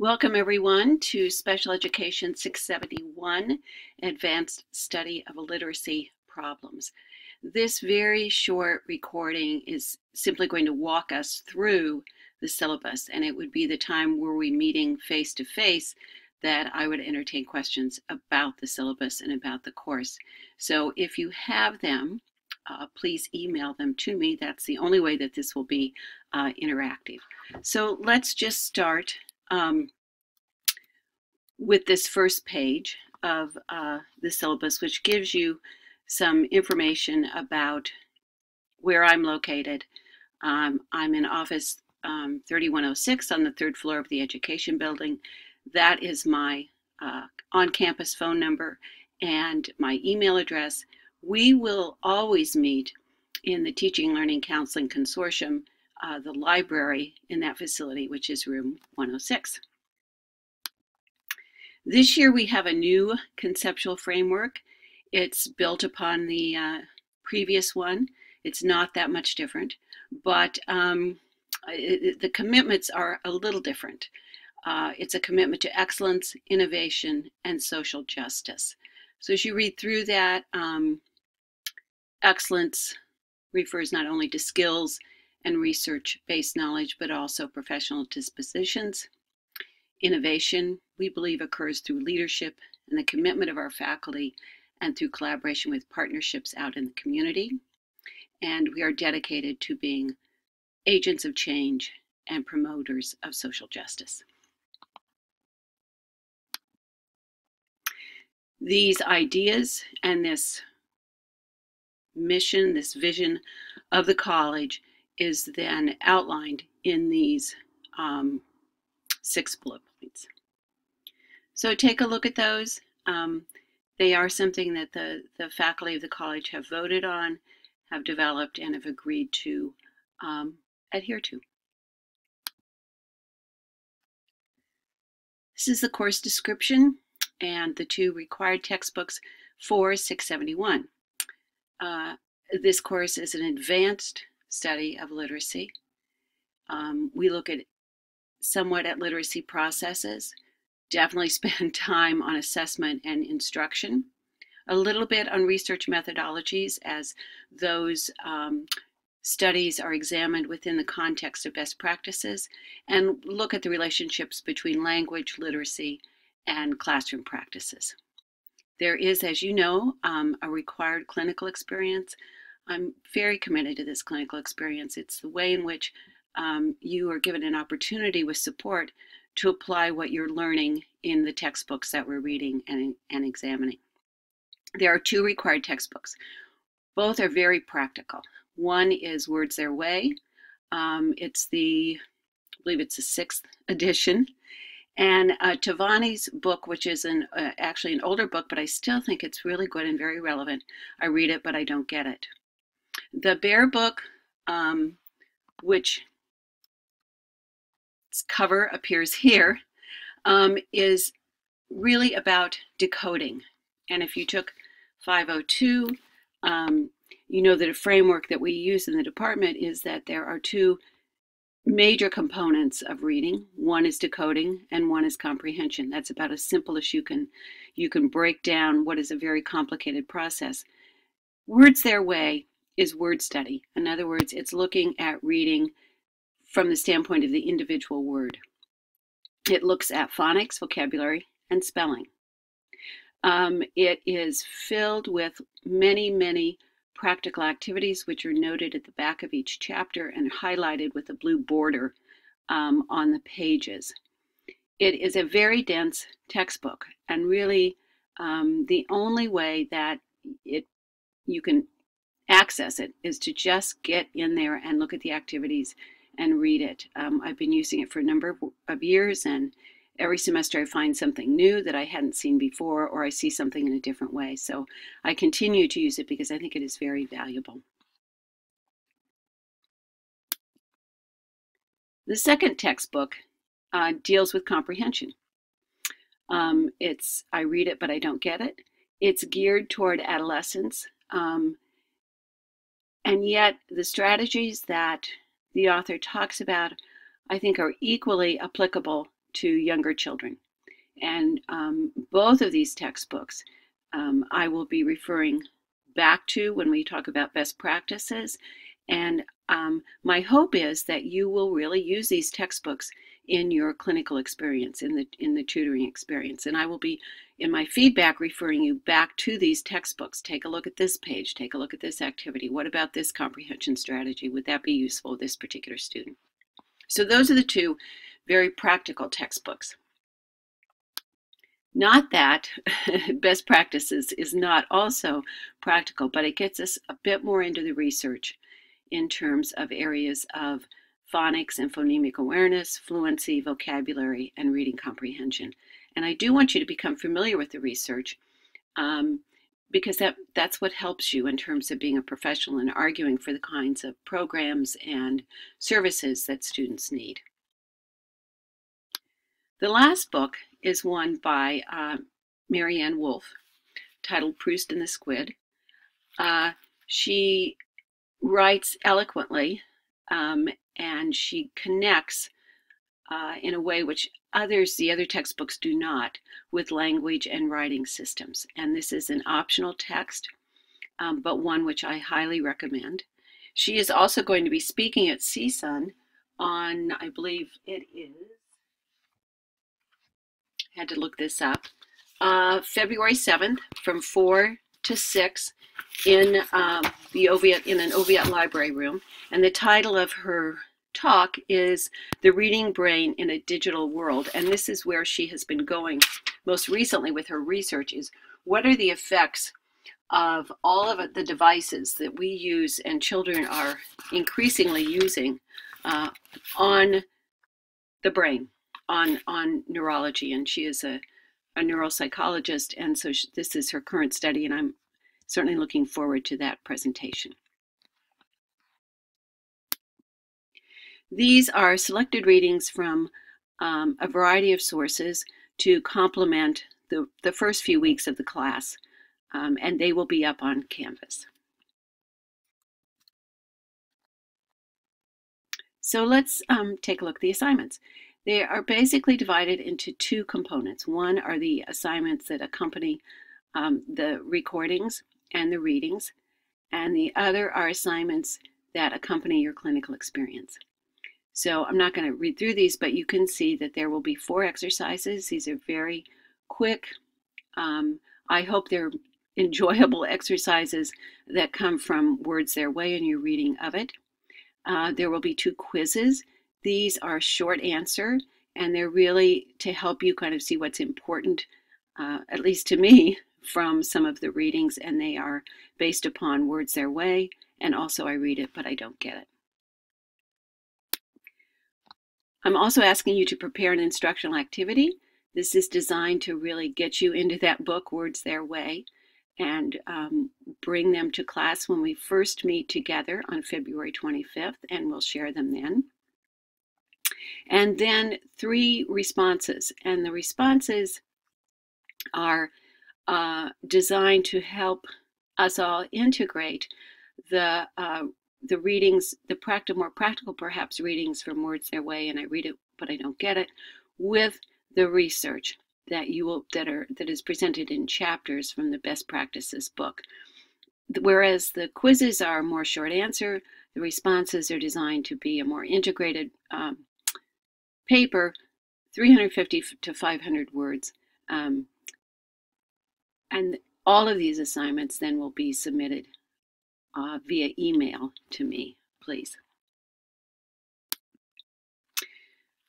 Welcome everyone to Special Education 671, Advanced Study of Literacy Problems. This very short recording is simply going to walk us through the syllabus, and it would be the time were we meeting face to face that I would entertain questions about the syllabus and about the course. So if you have them, please email them to me. That's the only way that this will be interactive. So let's just start with this first page of the syllabus, which gives you some information about where I'm located. I'm in office 3106 on the third floor of the Education Building. That is my on-campus phone number and my email address. We will always meet in the Teaching, Learning, Counseling Consortium, the library in that facility, which is room 106. This year we have a new conceptual framework. It's built upon the previous one. It's not that much different, but the commitments are a little different. It's a commitment to excellence, innovation, and social justice. So as you read through that, excellence refers not only to skills and research-based knowledge, but also professional dispositions. Innovation, we believe, occurs through leadership and the commitment of our faculty and through collaboration with partnerships out in the community. And we are dedicated to being agents of change and promoters of social justice. These ideas and this mission, this vision of the college is then outlined in these 6 bullet points. So take a look at those. They are something that the faculty of the college have voted on, have developed, and have agreed to adhere to. This is the course description and the 2 required textbooks for 671. This course is an advanced study of literacy. We look at somewhat at literacy processes, definitely spend time on assessment and instruction, a little bit on research methodologies as those studies are examined within the context of best practices, and look at the relationships between language, literacy, and classroom practices. There is, as you know, a required clinical experience. I'm very committed to this clinical experience. It's the way in which you are given an opportunity with support to apply what you're learning in the textbooks that we're reading and examining. There are 2 required textbooks. Both are very practical. One is Words Their Way. It's I believe it's the 6th edition. And Tavani's book, which is actually an older book, but I still think it's really good and very relevant. I read it, but I don't get it. The Bear book, which its cover appears here, is really about decoding. And if you took 502, you know that a framework that we use in the department is that there are 2 major components of reading. One is decoding and one is comprehension. That's about as simple as you can break down what is a very complicated process. Words Their Way is word study. In other words, it's looking at reading from the standpoint of the individual word. It looks at phonics, vocabulary, and spelling. It is filled with many practical activities which are noted at the back of each chapter and highlighted with a blue border on the pages. It is a very dense textbook, and really the only way that you can access it is to just get in there and look at the activities and read it. I've been using it for a number of years, and every semester I find something new that I hadn't seen before, or I see something in a different way. So I continue to use it because I think it is very valuable. The second textbook deals with comprehension. I read it, but I don't get it. It's geared toward adolescents, and yet the strategies that the author talks about, I think, are equally applicable to younger children. And both of these textbooks I will be referring back to when we talk about best practices. And my hope is that you will really use these textbooks in your clinical experience, in the tutoring experience. And I will be, in my feedback, referring you back to these textbooks. Take a look at this page. Take a look at this activity. What about this comprehension strategy? Would that be useful to this particular student? So those are the two very practical textbooks. Not that best practices is not also practical, but it gets us a bit more into the research in terms of areas of phonics and phonemic awareness, fluency, vocabulary, and reading comprehension. And I do want you to become familiar with the research because that's what helps you in terms of being a professional and arguing for the kinds of programs and services that students need. The last book is one by Marianne Wolf, titled Proust and the Squid. She writes eloquently and she connects in a way which the other textbooks do not, with language and writing systems. And this is an optional text, but one which I highly recommend. She is also going to be speaking at CSUN on, I believe it is, had to look this up, February 7th from 4 to 6 in the Oviatt, in an Oviatt library room. And the title of her talk is The Reading Brain in a Digital World. And this is where she has been going most recently with her research, is what are the effects of all of the devices that we use and children are increasingly using on the brain, on neurology. And she is a neuropsychologist, and so this is her current study, and I'm certainly looking forward to that presentation. These are selected readings from a variety of sources to complement the first few weeks of the class, and they will be up on Canvas. So let's take a look at the assignments. They are basically divided into two components. One are the assignments that accompany the recordings and the readings, and the other are assignments that accompany your clinical experience. So I'm not going to read through these, but you can see that there will be 4 exercises. These are very quick. I hope they're enjoyable exercises that come from Words Their Way and your reading of it. There will be 2 quizzes. These are short answer, and they're really to help you kind of see what's important, at least to me, from some of the readings, and they are based upon Words Their Way, and also I read it, but I don't get it. I'm also asking you to prepare an instructional activity. This is designed to really get you into that book, Words Their Way, and bring them to class when we first meet together on February 25th, and we'll share them then. And then 3 responses, and the responses are designed to help us all integrate the readings, the more practical perhaps readings from Words Their Way, and I read it but I don't get it, with the research that that is presented in chapters from the Best Practices book. Whereas the quizzes are more short answer, the responses are designed to be a more integrated paper, 350 to 500 words. And all of these assignments then will be submitted via email to me, please.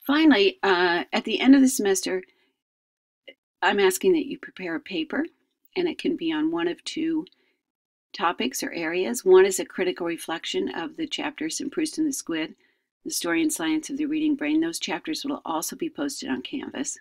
Finally, at the end of the semester, I'm asking that you prepare a paper, and it can be on one of 2 topics or areas. One is a critical reflection of the chapters in Proust and the Squid, The Story and Science of the Reading Brain. Those chapters will also be posted on Canvas.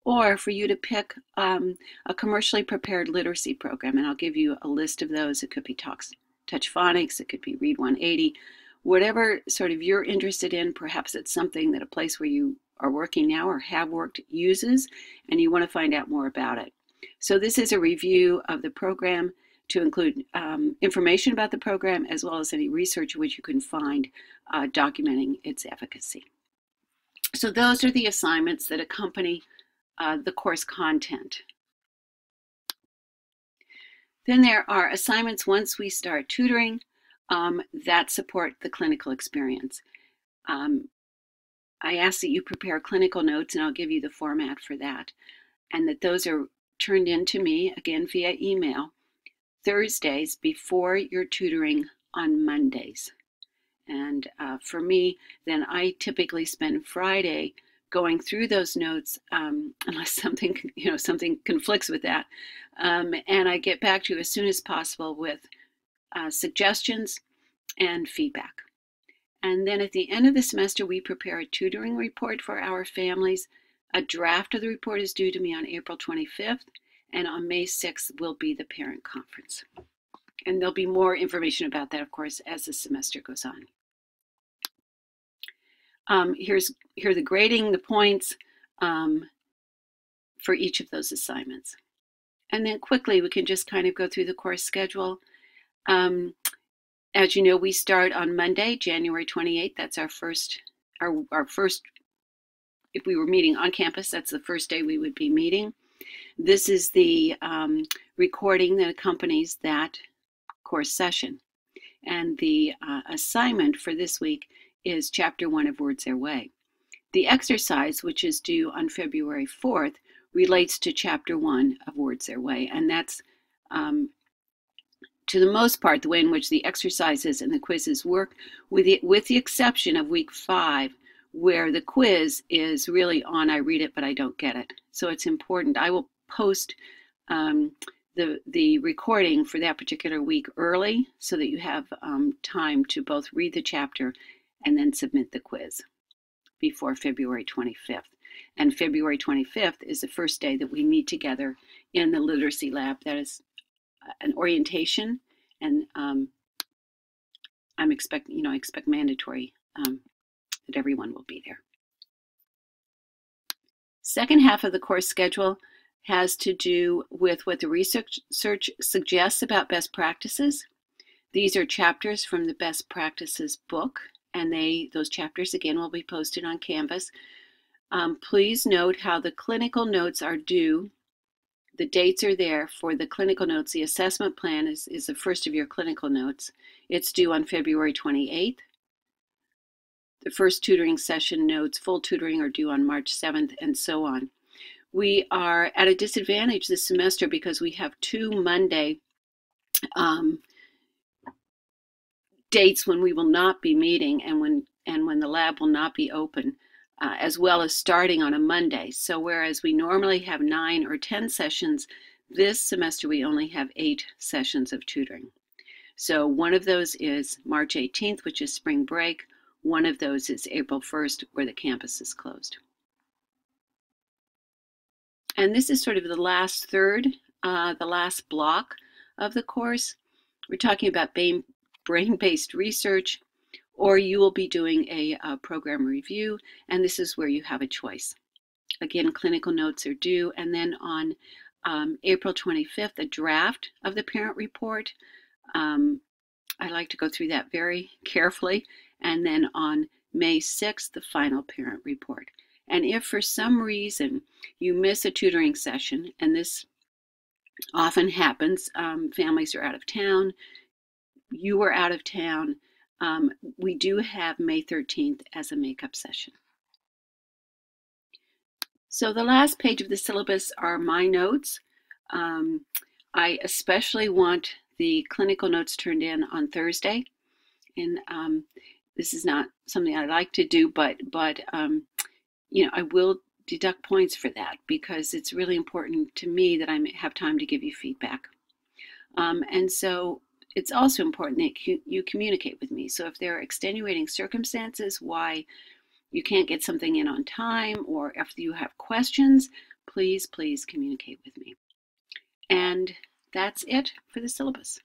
Or for you to pick a commercially prepared literacy program, and I'll give you a list of those. It could be Touch Phonics, it could be Read 180, whatever sort of you're interested in. Perhaps it's something that a place where you are working now or have worked uses, and you want to find out more about it. So this is a review of the program to include information about the program, as well as any research which you can find documenting its efficacy. So those are the assignments that accompany the course content. Then there are assignments once we start tutoring that support the clinical experience. I ask that you prepare clinical notes, and I'll give you the format for that, and that those are turned in to me, again, via email, Thursdays before your tutoring on Mondays. And for me, then I typically spend Friday going through those notes, unless something conflicts with that, and I get back to you as soon as possible with suggestions and feedback. And then at the end of the semester, we prepare a tutoring report for our families. A draft of the report is due to me on April 25th, and on May 6th will be the parent conference. And there'll be more information about that, of course, as the semester goes on. Here are the grading, the points for each of those assignments. And then quickly, we can just kind of go through the course schedule. As you know, we start on Monday, January 28th. That's our first, if we were meeting on campus, that's the first day we would be meeting. This is the recording that accompanies that course session. And the assignment for this week is Chapter 1 of Words Their Way. The exercise, which is due on February 4th, relates to Chapter 1 of Words Their Way, and that's to the most part the way in which the exercises and the quizzes work, with the exception of week 5, where the quiz is really on I read it but I don't get it. So it's important. I will post the recording for that particular week early so that you have time to both read the chapter and then submit the quiz before February 25th. And February 25th is the first day that we meet together in the literacy lab. That is an orientation, and I expect mandatory that everyone will be there. Second half of the course schedule has to do with what the research suggests about best practices. These are chapters from the Best Practices book, and those chapters again will be posted on Canvas. Please note how the clinical notes are due. The dates are there for the clinical notes. The assessment plan is the first of your clinical notes. It's due on February 28th. The first tutoring session notes, full tutoring, are due on March 7th, and so on. We are at a disadvantage this semester because we have 2 Monday dates when we will not be meeting and when the lab will not be open, as well as starting on a Monday. So whereas we normally have 9 or 10 sessions, this semester we only have 8 sessions of tutoring. So one of those is March 18th, which is spring break. One of those is April 1st, where the campus is closed. And this is sort of the last third, the last block of the course. We're talking about brain-based research, or you will be doing a program review, and this is where you have a choice. Again, clinical notes are due, and then on April 25th, a draft of the parent report. I like to go through that very carefully, and then on May 6th, the final parent report. And if for some reason you miss a tutoring session, and this often happens, families are out of town, you are out of town, we do have May 13th as a makeup session. So the last page of the syllabus are my notes. I especially want the clinical notes turned in on Thursday. And this is not something I like to do, but I will deduct points for that because it's really important to me that I have time to give you feedback. And so it's also important that you communicate with me. So if there are extenuating circumstances why you can't get something in on time, or if you have questions, please communicate with me. And that's it for the syllabus.